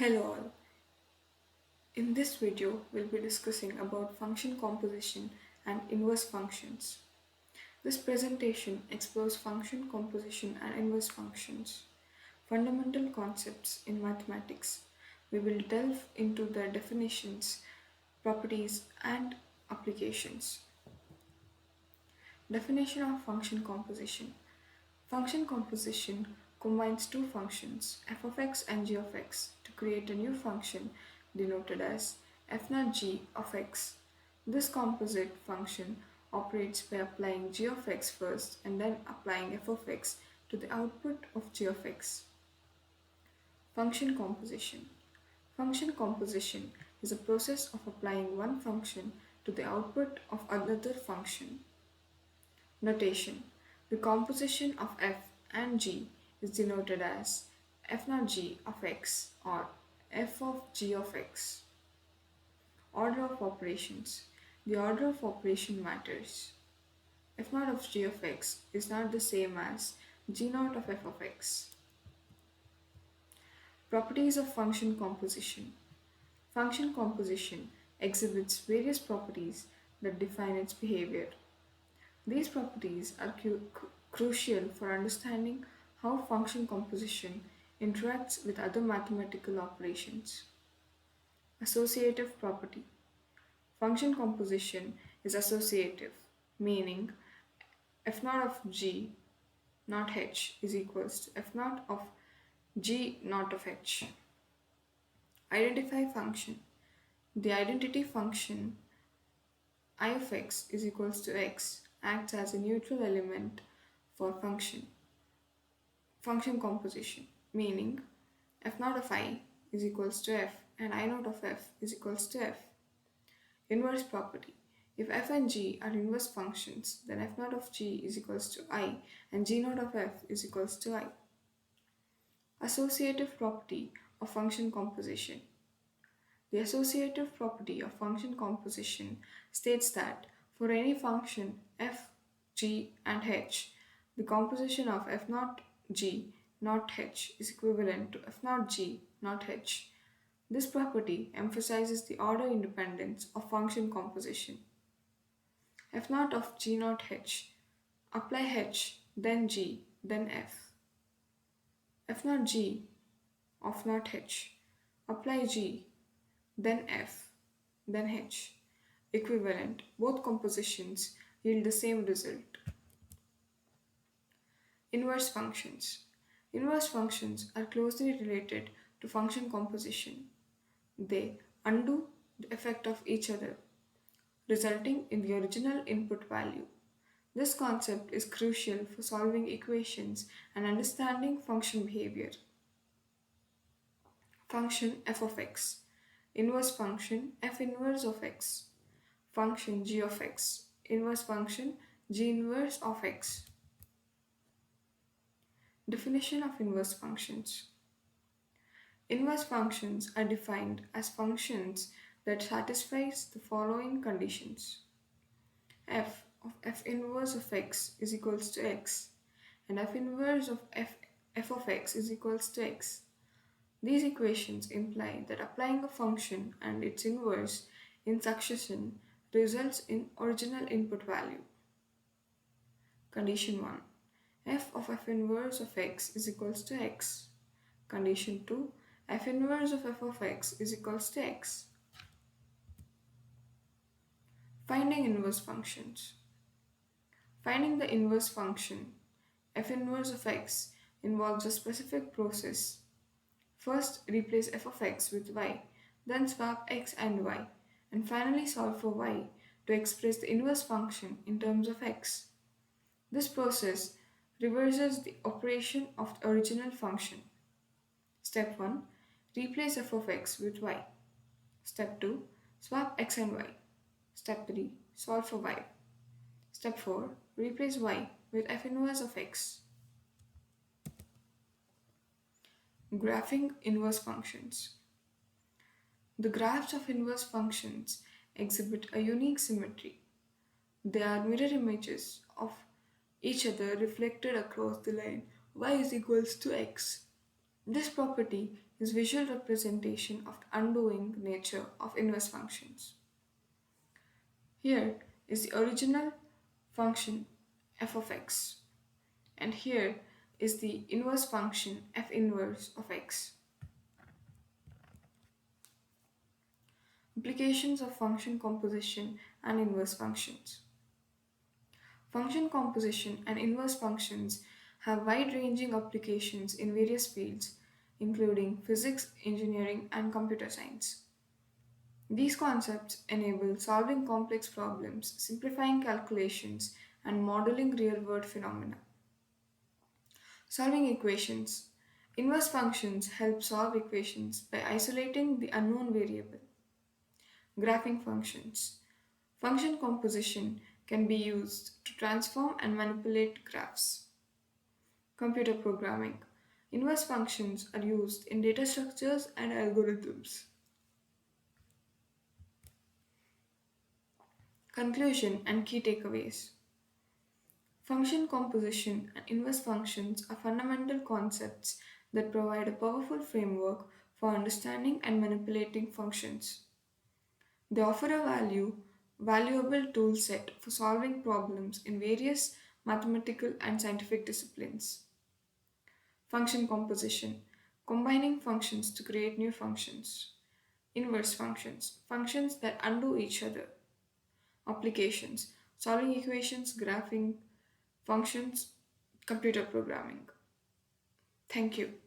Hello all. In this video, we'll be discussing about function composition and inverse functions. This presentation explores function composition and inverse functions, fundamental concepts in mathematics. We will delve into their definitions, properties, and applications. Definition of function composition. Function composition combines two functions, f of x and g of x, to create a new function denoted as f naught g of x. This composite function operates by applying g of x first and then applying f of x to the output of g of x. Function composition. Function composition is a process of applying one function to the output of another function. Notation. The composition of f and g is denoted as f naught g of x or f of g of x. Order of operations. The order of operation matters. F naught of g of x is not the same as g naught of f of x. Properties of function composition. Function composition exhibits various properties that define its behavior. These properties are crucial for understanding how function composition interacts with other mathematical operations. Associative property. Function composition is associative, meaning f naught of g naught h is equals to f naught of g naught of h. Identify function. The identity function I of x is equals to x acts as a neutral element for function composition, meaning f naught of I is equals to f and I naught of f is equals to f. Inverse property. If f and g are inverse functions, then f naught of g is equals to I and g naught of f is equals to I. Associative property of function composition. The associative property of function composition states that for any function f, g, and h, the composition of f naught g naught h is equivalent to f naught g naught h. This property emphasizes the order independence of function composition. F naught of g naught h. Apply h, then g, then f. F naught g of naught h. Apply g, then f, then h. Equivalent. Both compositions yield the same result. Inverse functions. Inverse functions are closely related to function composition. They undo the effect of each other, resulting in the original input value. This concept is crucial for solving equations and understanding function behavior. Function f of x. Inverse function f inverse of x. Function g of x. Inverse function g inverse of x. Definition of inverse functions. Inverse functions are defined as functions that satisfies the following conditions. F of f inverse of x is equals to x and f inverse of f of x is equals to x. These equations imply that applying a function and its inverse in succession results in original input value. Condition 1. F of f inverse of x is equals to x. Condition 2. F inverse of f of x is equals to x. Finding inverse functions. Finding the inverse function f inverse of x involves a specific process. First, replace f of x with y, then swap x and y, and finally solve for y to express the inverse function in terms of x. This process reverses the operation of the original function. Step 1. Replace f of x with y. Step 2. Swap x and y. Step 3. Solve for y. Step 4. Replace y with f inverse of x. Graphing inverse functions. The graphs of inverse functions exhibit a unique symmetry. They are mirror images of each other reflected across the line y is equals to x. This property is visual representation of the undoing nature of inverse functions. Here is the original function f of x, and here is the inverse function f inverse of x. Applications of function composition and inverse functions. Function composition and inverse functions have wide ranging applications in various fields, including physics, engineering, and computer science. These concepts enable solving complex problems, simplifying calculations, and modeling real world phenomena. Solving equations. Inverse functions help solve equations by isolating the unknown variable. Graphing functions. Function composition can be used to transform and manipulate graphs. Computer programming. Inverse functions are used in data structures and algorithms. Conclusion and key takeaways. Function composition and inverse functions are fundamental concepts that provide a powerful framework for understanding and manipulating functions. They offer a valuable tool set for solving problems in various mathematical and scientific disciplines. Function composition, combining functions to create new functions. Inverse functions, functions that undo each other. Applications, solving equations, graphing functions, computer programming. Thank you.